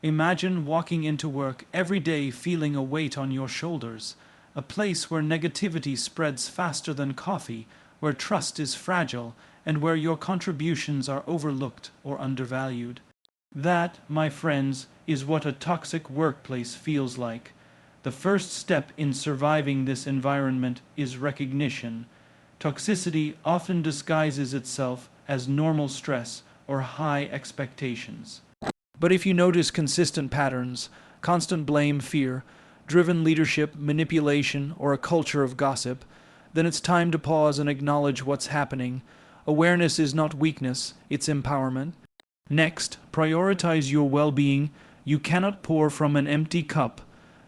Imagine walking into work every day feeling a weight on your shoulders, a place where negativity spreads faster than coffee, where trust is fragile, and where your contributions are overlooked or undervalued. That, my friends, is what a toxic workplace feels like. The first step in surviving this environment is recognition. Toxicity often disguises itself as normal stress or high expectations. But if you notice consistent patterns, constant blame, fear, driven leadership, manipulation, or a culture of gossip, then it's time to pause and acknowledge what's happening. Awareness is not weakness, it's empowerment. Next, prioritize your well-being. You cannot pour from an empty cup.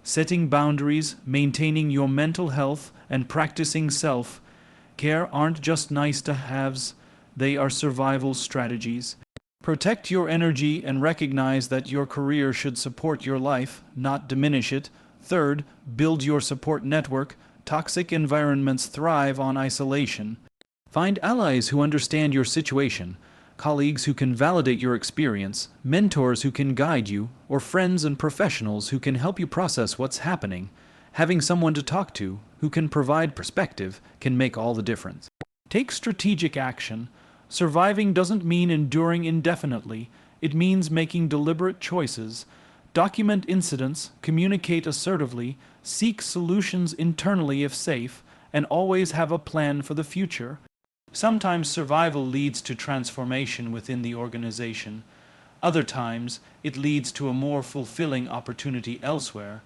Setting boundaries, maintaining your mental health, and practicing self-care aren't just nice-to-haves, they are survival strategies. Protect your energy and recognize that your career should support your life, not diminish it. Third, build your support network. Toxic environments thrive on isolation. Find allies who understand your situation, colleagues who can validate your experience, mentors who can guide you, or friends and professionals who can help you process what's happening. Having someone to talk to, who can provide perspective, can make all the difference. Take strategic action. Surviving doesn't mean enduring indefinitely. It means making deliberate choices. Document incidents, communicate assertively, seek solutions internally if safe, and always have a plan for the future. Sometimes survival leads to transformation within the organization. Other times, it leads to a more fulfilling opportunity elsewhere.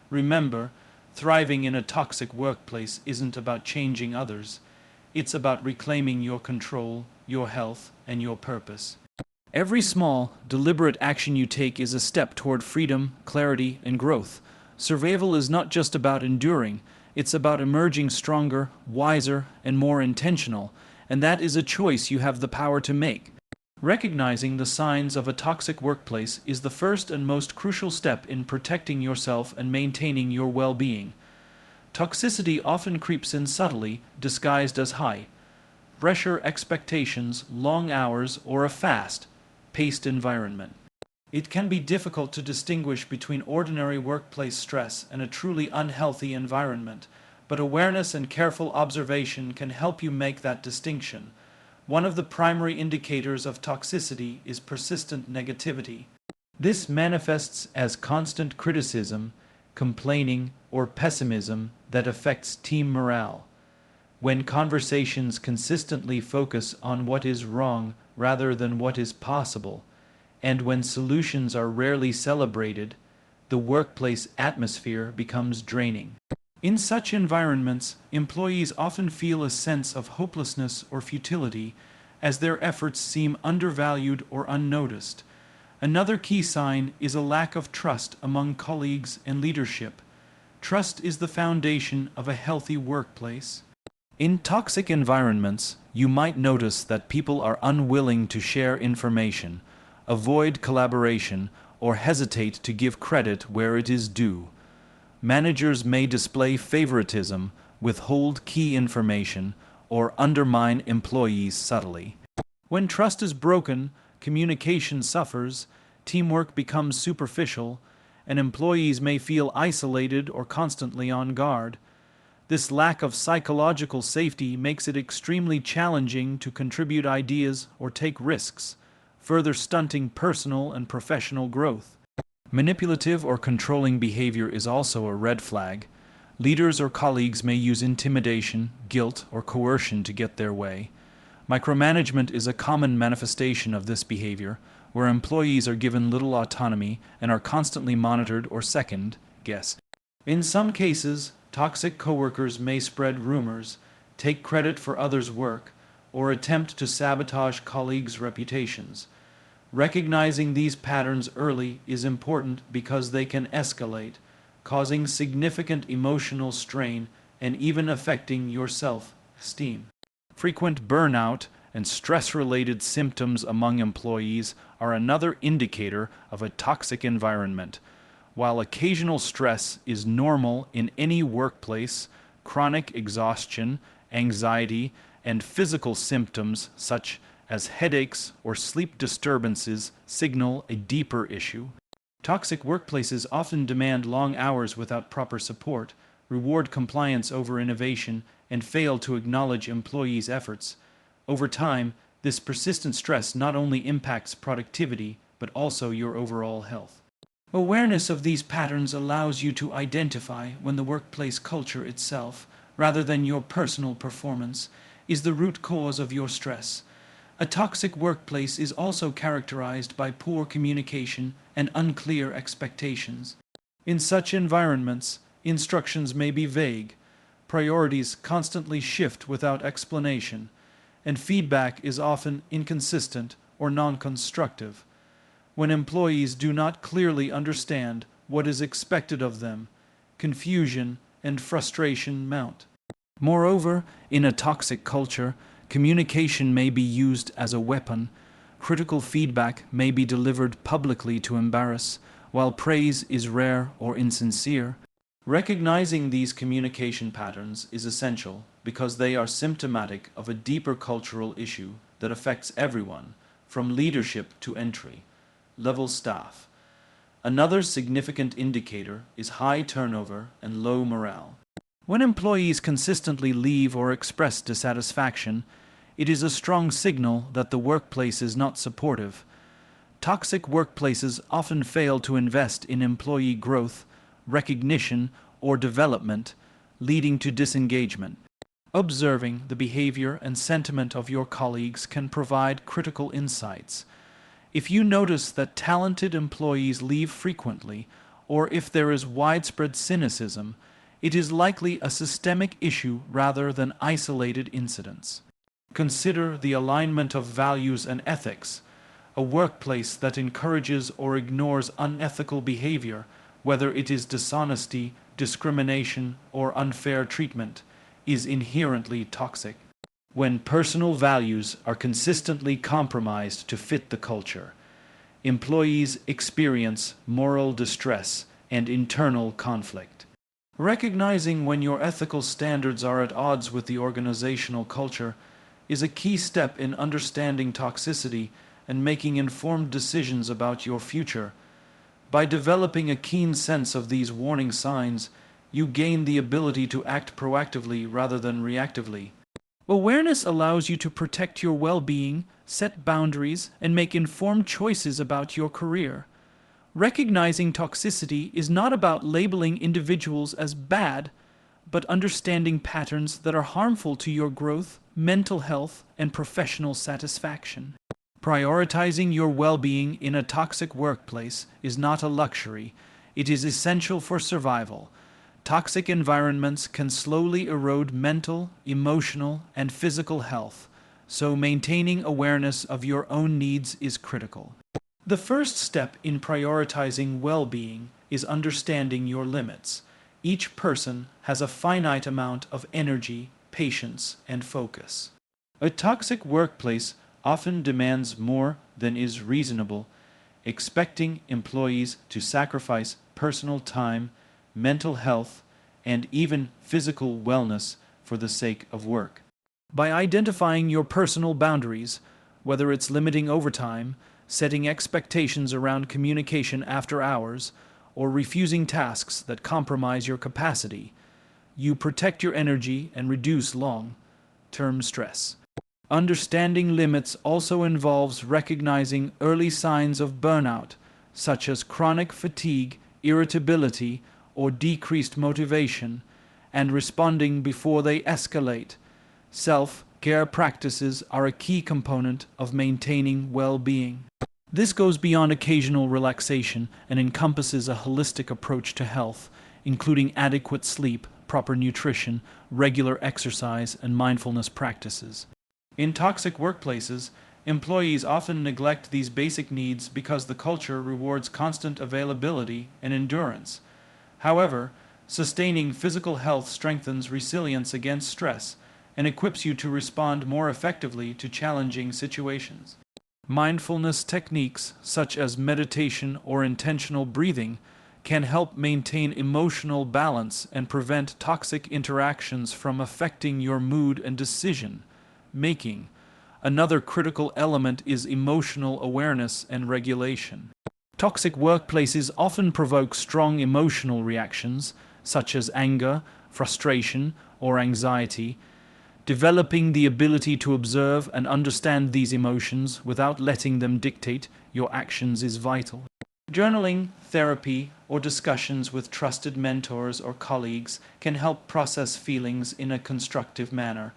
Remember, thriving in a toxic workplace isn't about changing others. It's about reclaiming your control, your health, and your purpose. Every small, deliberate action you take is a step toward freedom, clarity, and growth. Survival is not just about enduring, it's about emerging stronger, wiser, and more intentional, and that is a choice you have the power to make. Recognizing the signs of a toxic workplace is the first and most crucial step in protecting yourself and maintaining your well-being. Toxicity often creeps in subtly, disguised as high-pressure expectations, long hours, or a fast-paced environment. It can be difficult to distinguish between ordinary workplace stress and a truly unhealthy environment, but awareness and careful observation can help you make that distinction. One of the primary indicators of toxicity is persistent negativity. This manifests as constant criticism, complaining, or pessimism that affects team morale. When conversations consistently focus on what is wrong rather than what is possible, and when solutions are rarely celebrated, the workplace atmosphere becomes draining. In such environments, employees often feel a sense of hopelessness or futility as their efforts seem undervalued or unnoticed. Another key sign is a lack of trust among colleagues and leadership. Trust is the foundation of a healthy workplace. In toxic environments, you might notice that people are unwilling to share information, avoid collaboration, or hesitate to give credit where it is due. Managers may display favoritism, withhold key information, or undermine employees subtly. When trust is broken, communication suffers, teamwork becomes superficial, and employees may feel isolated or constantly on guard. This lack of psychological safety makes it extremely challenging to contribute ideas or take risks, further stunting personal and professional growth. Manipulative or controlling behavior is also a red flag. Leaders or colleagues may use intimidation, guilt, or coercion to get their way. Micromanagement is a common manifestation of this behavior, where employees are given little autonomy and are constantly monitored or second-guessed. In some cases, toxic coworkers may spread rumors, take credit for others' work, or attempt to sabotage colleagues' reputations. Recognizing these patterns early is important because they can escalate, causing significant emotional strain and even affecting your self-esteem. Frequent burnout and stress-related symptoms among employees are another indicator of a toxic environment. While occasional stress is normal in any workplace, chronic exhaustion, anxiety, and physical symptoms such as headaches or sleep disturbances signal a deeper issue. Toxic workplaces often demand long hours without proper support, reward compliance over innovation, and fail to acknowledge employees' efforts. Over time, this persistent stress not only impacts productivity, but also your overall health. Awareness of these patterns allows you to identify when the workplace culture itself, rather than your personal performance, is the root cause of your stress. A toxic workplace is also characterized by poor communication and unclear expectations. In such environments, instructions may be vague, priorities constantly shift without explanation, and feedback is often inconsistent or non-constructive. When employees do not clearly understand what is expected of them, confusion and frustration mount. Moreover, in a toxic culture, communication may be used as a weapon. Critical feedback may be delivered publicly to embarrass, while praise is rare or insincere. Recognizing these communication patterns is essential because they are symptomatic of a deeper cultural issue that affects everyone, from leadership to entry-level staff. Another significant indicator is high turnover and low morale. When employees consistently leave or express dissatisfaction, it is a strong signal that the workplace is not supportive. Toxic workplaces often fail to invest in employee growth, recognition, or development, leading to disengagement. Observing the behavior and sentiment of your colleagues can provide critical insights. If you notice that talented employees leave frequently, or if there is widespread cynicism, it is likely a systemic issue rather than isolated incidents. Consider the alignment of values and ethics. A workplace that encourages or ignores unethical behavior, whether it is dishonesty, discrimination, or unfair treatment, is inherently toxic. When personal values are consistently compromised to fit the culture, employees experience moral distress and internal conflict. Recognizing when your ethical standards are at odds with the organizational culture is a key step in understanding toxicity and making informed decisions about your future. By developing a keen sense of these warning signs, you gain the ability to act proactively rather than reactively. Awareness allows you to protect your well-being, set boundaries, and make informed choices about your career. Recognizing toxicity is not about labeling individuals as bad, but understanding patterns that are harmful to your growth, mental health, and professional satisfaction. Prioritizing your well-being in a toxic workplace is not a luxury. It is essential for survival. Toxic environments can slowly erode mental, emotional, and physical health, so maintaining awareness of your own needs is critical. The first step in prioritizing well-being is understanding your limits. Each person has a finite amount of energy, patience, and focus. A toxic workplace often demands more than is reasonable, expecting employees to sacrifice personal time, mental health, and even physical wellness for the sake of work. By identifying your personal boundaries, whether it's limiting overtime, setting expectations around communication after hours, or refusing tasks that compromise your capacity, you protect your energy and reduce long-term stress. Understanding limits also involves recognizing early signs of burnout, such as chronic fatigue, irritability, or decreased motivation, and responding before they escalate. Self-care practices are a key component of maintaining well-being. This goes beyond occasional relaxation and encompasses a holistic approach to health, including adequate sleep, proper nutrition, regular exercise, and mindfulness practices. In toxic workplaces, employees often neglect these basic needs because the culture rewards constant availability and endurance. However, sustaining physical health strengthens resilience against stress and equips you to respond more effectively to challenging situations. Mindfulness techniques such as meditation or intentional breathing can help maintain emotional balance and prevent toxic interactions from affecting your mood and decision making. Another critical element is emotional awareness and regulation. Toxic workplaces often provoke strong emotional reactions, such as anger, frustration, or anxiety. Developing the ability to observe and understand these emotions without letting them dictate your actions is vital. Journaling, therapy, or discussions with trusted mentors or colleagues can help process feelings in a constructive manner.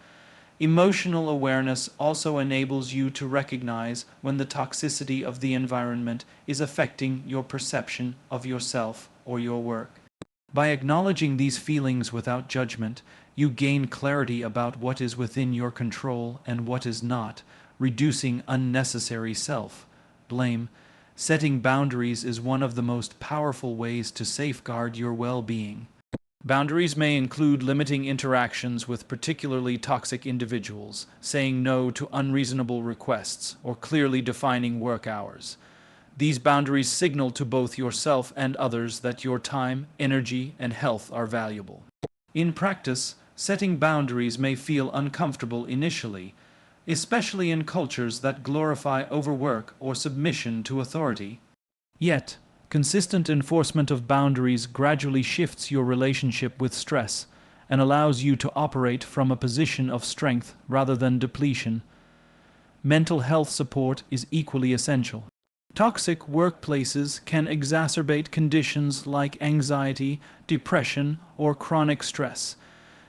Emotional awareness also enables you to recognize when the toxicity of the environment is affecting your perception of yourself or your work. By acknowledging these feelings without judgment, you gain clarity about what is within your control and what is not, reducing unnecessary self-blame. Setting boundaries is one of the most powerful ways to safeguard your well-being. Boundaries may include limiting interactions with particularly toxic individuals, saying no to unreasonable requests, or clearly defining work hours. These boundaries signal to both yourself and others that your time, energy, and health are valuable. In practice, setting boundaries may feel uncomfortable initially, especially in cultures that glorify overwork or submission to authority. Yet, consistent enforcement of boundaries gradually shifts your relationship with stress and allows you to operate from a position of strength rather than depletion. Mental health support is equally essential. Toxic workplaces can exacerbate conditions like anxiety, depression, or chronic stress.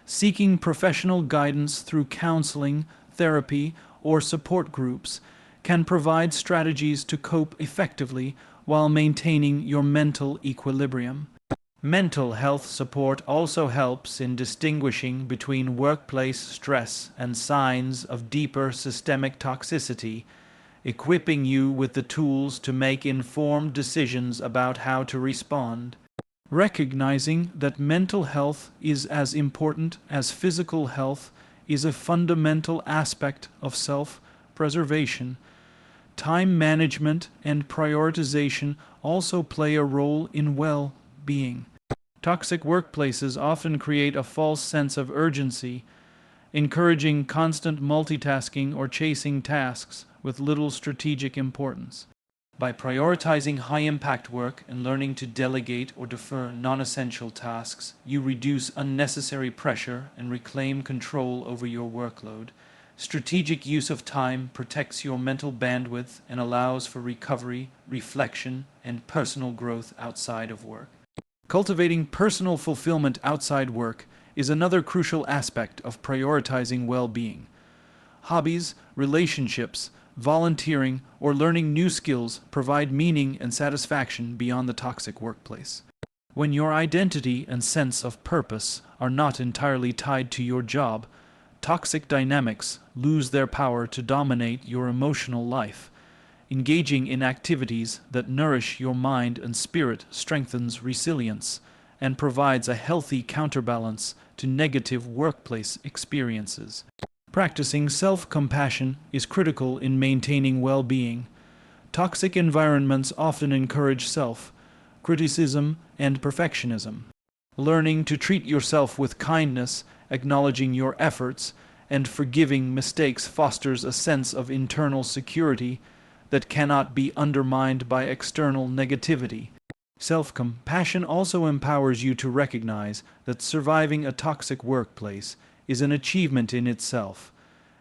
Seeking professional guidance through counseling, therapy, or support groups can provide strategies to cope effectively while maintaining your mental equilibrium. Mental health support also helps in distinguishing between workplace stress and signs of deeper systemic toxicity, equipping you with the tools to make informed decisions about how to respond. Recognizing that mental health is as important as physical health is a fundamental aspect of self-preservation. Time management and prioritization also play a role in well-being. Toxic workplaces often create a false sense of urgency, encouraging constant multitasking or chasing tasks with little strategic importance. By prioritizing high-impact work and learning to delegate or defer non-essential tasks, you reduce unnecessary pressure and reclaim control over your workload. Strategic use of time protects your mental bandwidth and allows for recovery, reflection, and personal growth outside of work. Cultivating personal fulfillment outside work is another crucial aspect of prioritizing well-being. Hobbies, relationships, volunteering, or learning new skills provide meaning and satisfaction beyond the toxic workplace. When your identity and sense of purpose are not entirely tied to your job, toxic dynamics lose their power to dominate your emotional life. Engaging in activities that nourish your mind and spirit strengthens resilience and provides a healthy counterbalance to negative workplace experiences. Practicing self-compassion is critical in maintaining well-being. Toxic environments often encourage self-criticism and perfectionism. Learning to treat yourself with kindness, acknowledging your efforts, and forgiving mistakes fosters a sense of internal security that cannot be undermined by external negativity. Self-compassion also empowers you to recognize that surviving a toxic workplace is an achievement in itself,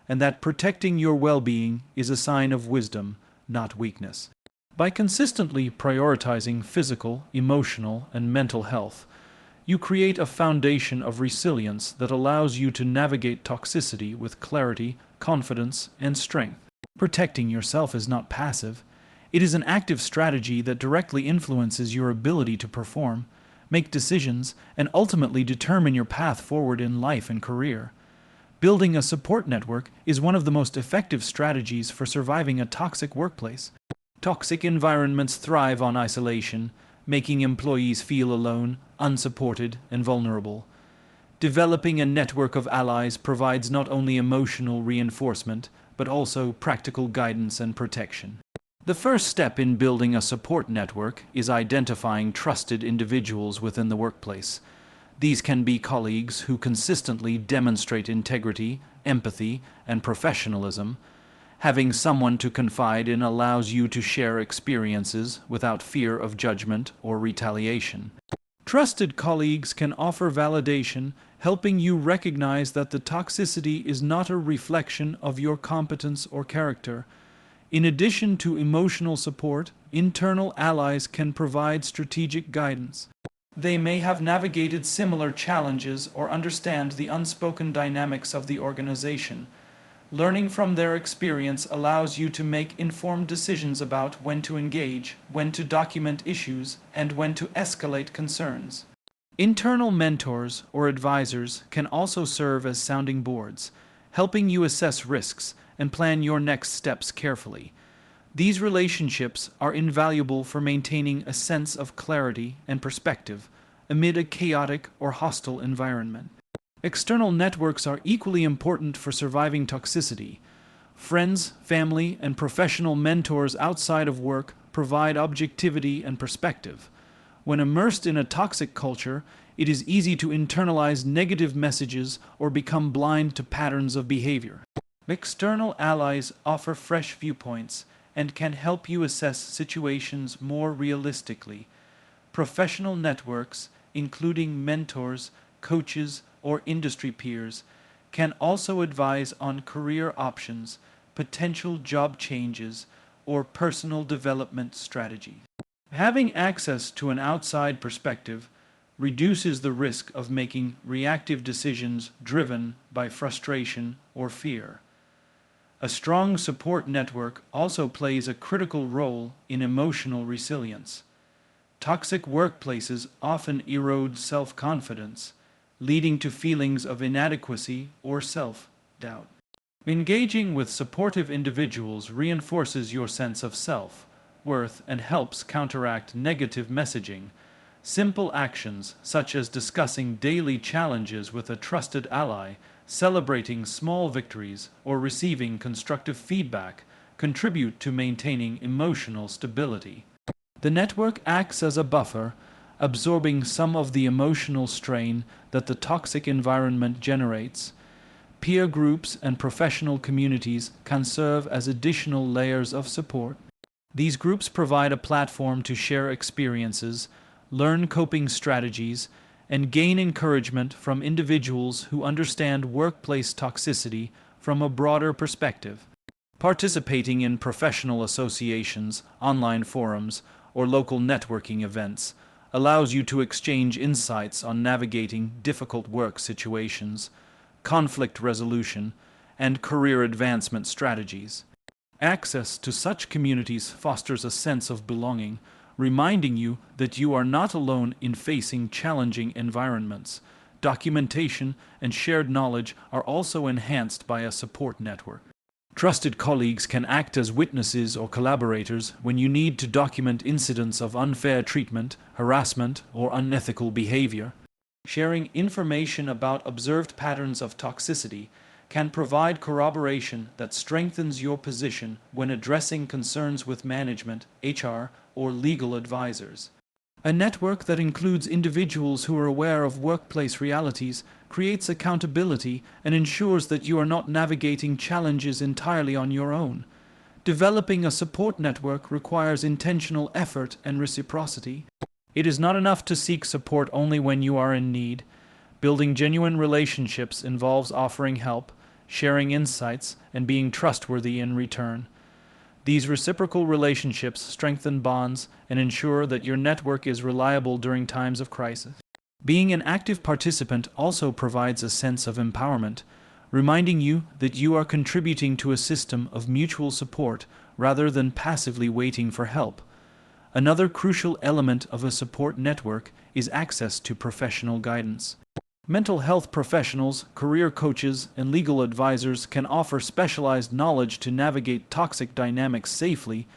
and that protecting your well-being is a sign of wisdom, not weakness. By consistently prioritizing physical, emotional, and mental health, you create a foundation of resilience that allows you to navigate toxicity with clarity, confidence, and strength. Protecting yourself is not passive. It is an active strategy that directly influences your ability to perform, make decisions, and ultimately determine your path forward in life and career. Building a support network is one of the most effective strategies for surviving a toxic workplace. Toxic environments thrive on isolation, making employees feel alone, unsupported, and vulnerable. Developing a network of allies provides not only emotional reinforcement, but also practical guidance and protection. The first step in building a support network is identifying trusted individuals within the workplace. These can be colleagues who consistently demonstrate integrity, empathy, and professionalism, Having someone to confide in allows you to share experiences without fear of judgment or retaliation. Trusted colleagues can offer validation, helping you recognize that the toxicity is not a reflection of your competence or character. In addition to emotional support, internal allies can provide strategic guidance. They may have navigated similar challenges or understand the unspoken dynamics of the organization. Learning from their experience allows you to make informed decisions about when to engage, when to document issues, and when to escalate concerns. Internal mentors or advisors can also serve as sounding boards, helping you assess risks and plan your next steps carefully. These relationships are invaluable for maintaining a sense of clarity and perspective amid a chaotic or hostile environment. External networks are equally important for surviving toxicity. Friends, family, and professional mentors outside of work provide objectivity and perspective. When immersed in a toxic culture, it is easy to internalize negative messages or become blind to patterns of behavior. External allies offer fresh viewpoints and can help you assess situations more realistically. Professional networks, including mentors, coaches, or industry peers, can also advise on career options, potential job changes, or personal development strategies. Having access to an outside perspective reduces the risk of making reactive decisions driven by frustration or fear. A strong support network also plays a critical role in emotional resilience. Toxic workplaces often erode self-confidence, leading to feelings of inadequacy or self-doubt. Engaging with supportive individuals reinforces your sense of self-worth and helps counteract negative messaging. Simple actions, such as discussing daily challenges with a trusted ally, celebrating small victories, or receiving constructive feedback, contribute to maintaining emotional stability. The network acts as a buffer, absorbing some of the emotional strain that the toxic environment generates. Peer groups and professional communities can serve as additional layers of support. These groups provide a platform to share experiences, learn coping strategies, and gain encouragement from individuals who understand workplace toxicity from a broader perspective. Participating in professional associations, online forums, or local networking events allows you to exchange insights on navigating difficult work situations, conflict resolution, and career advancement strategies. Access to such communities fosters a sense of belonging, reminding you that you are not alone in facing challenging environments. Documentation and shared knowledge are also enhanced by a support network. Trusted colleagues can act as witnesses or collaborators when you need to document incidents of unfair treatment, harassment, or unethical behavior. Sharing information about observed patterns of toxicity can provide corroboration that strengthens your position when addressing concerns with management, HR, or legal advisors. A network that includes individuals who are aware of workplace realities creates accountability and ensures that you are not navigating challenges entirely on your own. Developing a support network requires intentional effort and reciprocity. It is not enough to seek support only when you are in need. Building genuine relationships involves offering help, sharing insights, and being trustworthy in return. These reciprocal relationships strengthen bonds and ensure that your network is reliable during times of crisis. Being an active participant also provides a sense of empowerment, reminding you that you are contributing to a system of mutual support rather than passively waiting for help. Another crucial element of a support network is access to professional guidance. Mental health professionals, career coaches, and legal advisors can offer specialized knowledge to navigate toxic dynamics safely.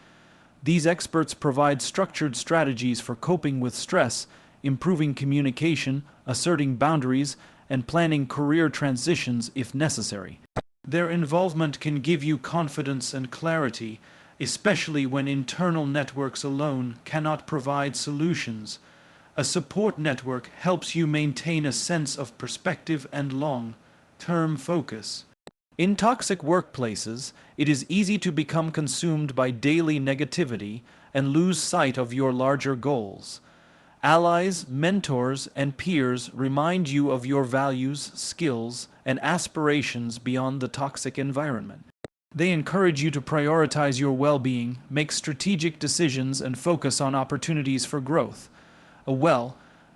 These experts provide structured strategies for coping with stress, improving communication, asserting boundaries, and planning career transitions if necessary. Their involvement can give you confidence and clarity, especially when internal networks alone cannot provide solutions. A support network helps you maintain a sense of perspective and long-term focus. In toxic workplaces, it is easy to become consumed by daily negativity and lose sight of your larger goals. Allies, mentors, and peers remind you of your values, skills, and aspirations beyond the toxic environment. They encourage you to prioritize your well-being, make strategic decisions, and focus on opportunities for growth. A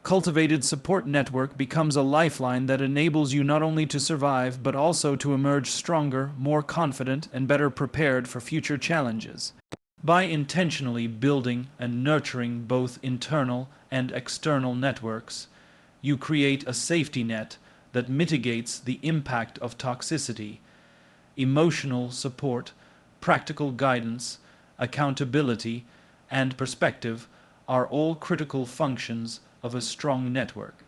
cultivated support network becomes a lifeline that enables you not only to survive, but also to emerge stronger, more confident, and better prepared for future challenges. By intentionally building and nurturing both internal and external networks, you create a safety net that mitigates the impact of toxicity. Emotional support, practical guidance, accountability, and perspective are all critical functions of a strong network.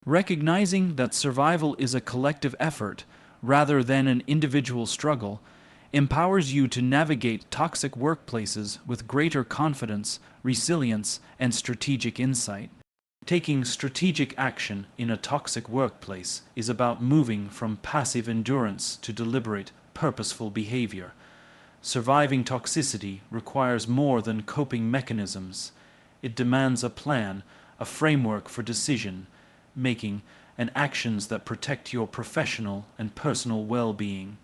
Recognizing that survival is a collective effort rather than an individual struggle empowers you to navigate toxic workplaces with greater confidence, resilience, and strategic insight. Taking strategic action in a toxic workplace is about moving from passive endurance to deliberate, purposeful behavior. Surviving toxicity requires more than coping mechanisms. It demands a plan, a framework for decision making, and actions that protect your professional and personal well-being.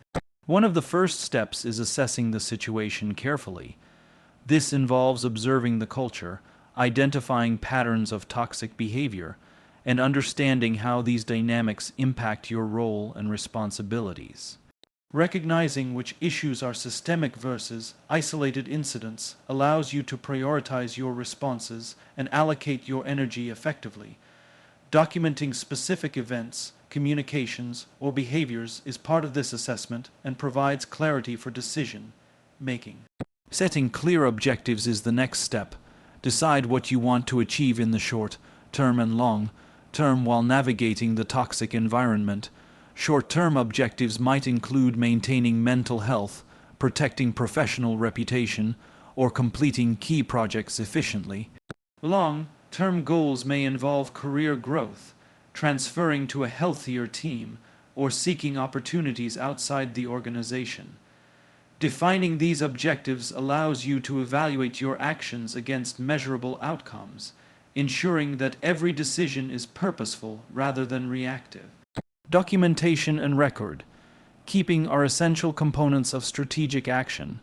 One of the first steps is assessing the situation carefully. This involves observing the culture, identifying patterns of toxic behavior, and understanding how these dynamics impact your role and responsibilities. Recognizing which issues are systemic versus isolated incidents allows you to prioritize your responses and allocate your energy effectively. Documenting specific events, communications, or behaviors is part of this assessment and provides clarity for decision making. Setting clear objectives is the next step. Decide what you want to achieve in the short term and long term while navigating the toxic environment. Short-term objectives might include maintaining mental health, protecting professional reputation, or completing key projects efficiently. Long-term goals may involve career growth, transferring to a healthier team, or seeking opportunities outside the organization. Defining these objectives allows you to evaluate your actions against measurable outcomes, ensuring that every decision is purposeful rather than reactive. Documentation and record keeping are essential components of strategic action.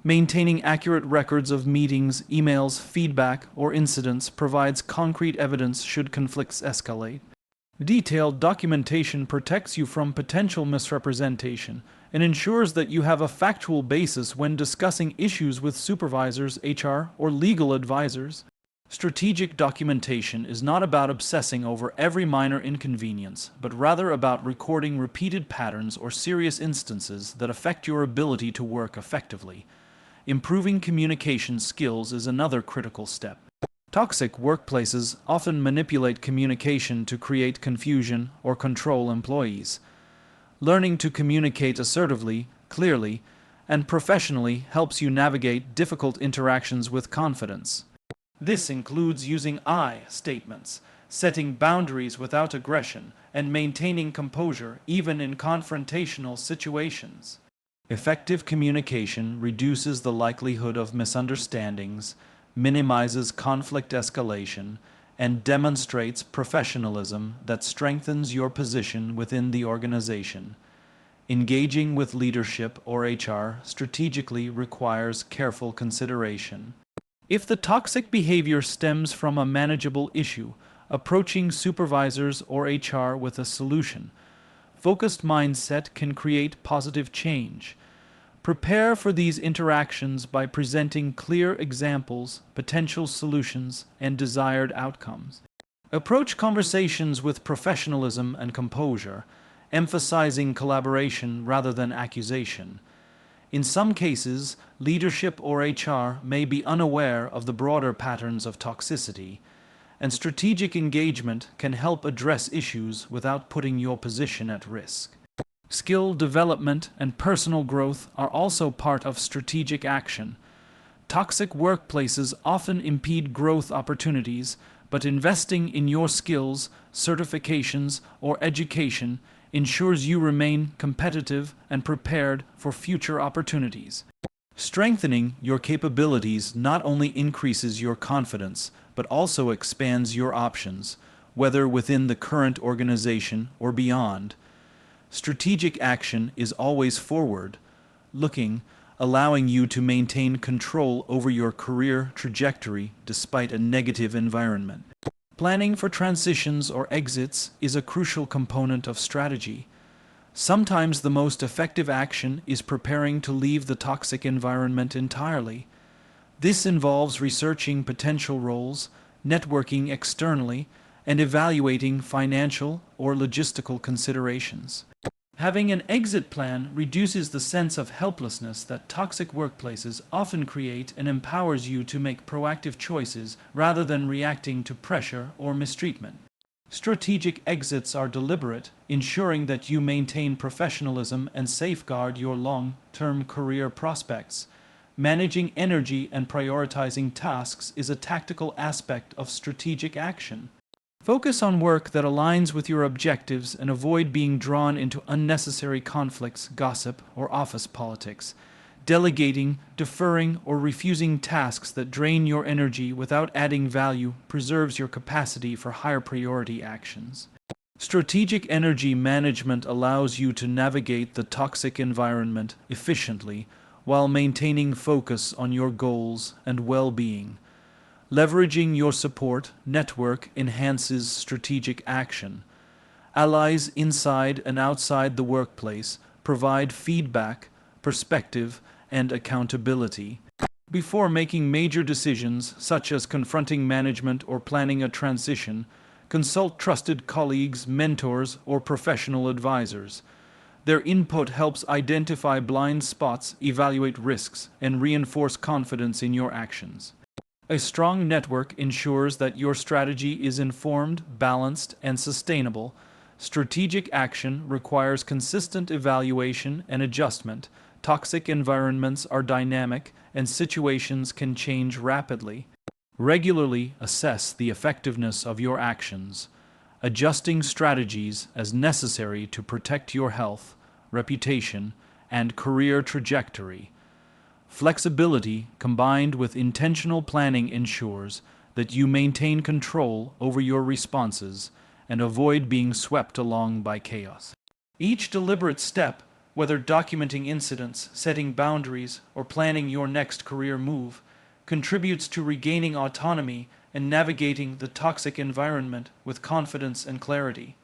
Maintaining accurate records of meetings, emails, feedback, or incidents provides concrete evidence should conflicts escalate. Detailed documentation protects you from potential misrepresentation and ensures that you have a factual basis when discussing issues with supervisors, HR, or legal advisors. Strategic documentation is not about obsessing over every minor inconvenience, but rather about recording repeated patterns or serious instances that affect your ability to work effectively. Improving communication skills is another critical step. Toxic workplaces often manipulate communication to create confusion or control employees. Learning to communicate assertively, clearly, and professionally helps you navigate difficult interactions with confidence. This includes using I statements, setting boundaries without aggression, and maintaining composure even in confrontational situations. Effective communication reduces the likelihood of misunderstandings, minimizes conflict escalation, and demonstrates professionalism that strengthens your position within the organization. Engaging with leadership or HR strategically requires careful consideration. If the toxic behavior stems from a manageable issue, approaching supervisors or HR with a solution. Focused mindset can create positive change. Prepare for these interactions by presenting clear examples, potential solutions, and desired outcomes. Approach conversations with professionalism and composure, emphasizing collaboration rather than accusation. In some cases, leadership or HR may be unaware of the broader patterns of toxicity, and strategic engagement can help address issues without putting your position at risk. Skill development and personal growth are also part of strategic action. Toxic workplaces often impede growth opportunities, but investing in your skills, certifications, or education ensures you remain competitive and prepared for future opportunities. Strengthening your capabilities not only increases your confidence, but also expands your options, whether within the current organization or beyond. Strategic action is always forward looking, allowing you to maintain control over your career trajectory despite a negative environment. Planning for transitions or exits is a crucial component of strategy. Sometimes the most effective action is preparing to leave the toxic environment entirely. This involves researching potential roles, networking externally, and evaluating financial or logistical considerations. Having an exit plan reduces the sense of helplessness that toxic workplaces often create and empowers you to make proactive choices rather than reacting to pressure or mistreatment. Strategic exits are deliberate, ensuring that you maintain professionalism and safeguard your long-term career prospects. Managing energy and prioritizing tasks is a tactical aspect of strategic action. Focus on work that aligns with your objectives and avoid being drawn into unnecessary conflicts, gossip, or office politics. Delegating, deferring, or refusing tasks that drain your energy without adding value preserves your capacity for higher priority actions. Strategic energy management allows you to navigate the toxic environment efficiently while maintaining focus on your goals and well-being. Leveraging your support network enhances strategic action. Allies inside and outside the workplace provide feedback, perspective, and accountability. Before making major decisions, such as confronting management or planning a transition, consult trusted colleagues, mentors, or professional advisors. Their input helps identify blind spots, evaluate risks, and reinforce confidence in your actions. A strong network ensures that your strategy is informed, balanced, and sustainable. Strategic action requires consistent evaluation and adjustment. Toxic environments are dynamic, and situations can change rapidly. Regularly assess the effectiveness of your actions, adjusting strategies as necessary to protect your health, reputation, and career trajectory. Flexibility combined with intentional planning ensures that you maintain control over your responses and avoid being swept along by chaos. Each deliberate step, whether documenting incidents, setting boundaries, or planning your next career move, contributes to regaining autonomy and navigating the toxic environment with confidence and clarity.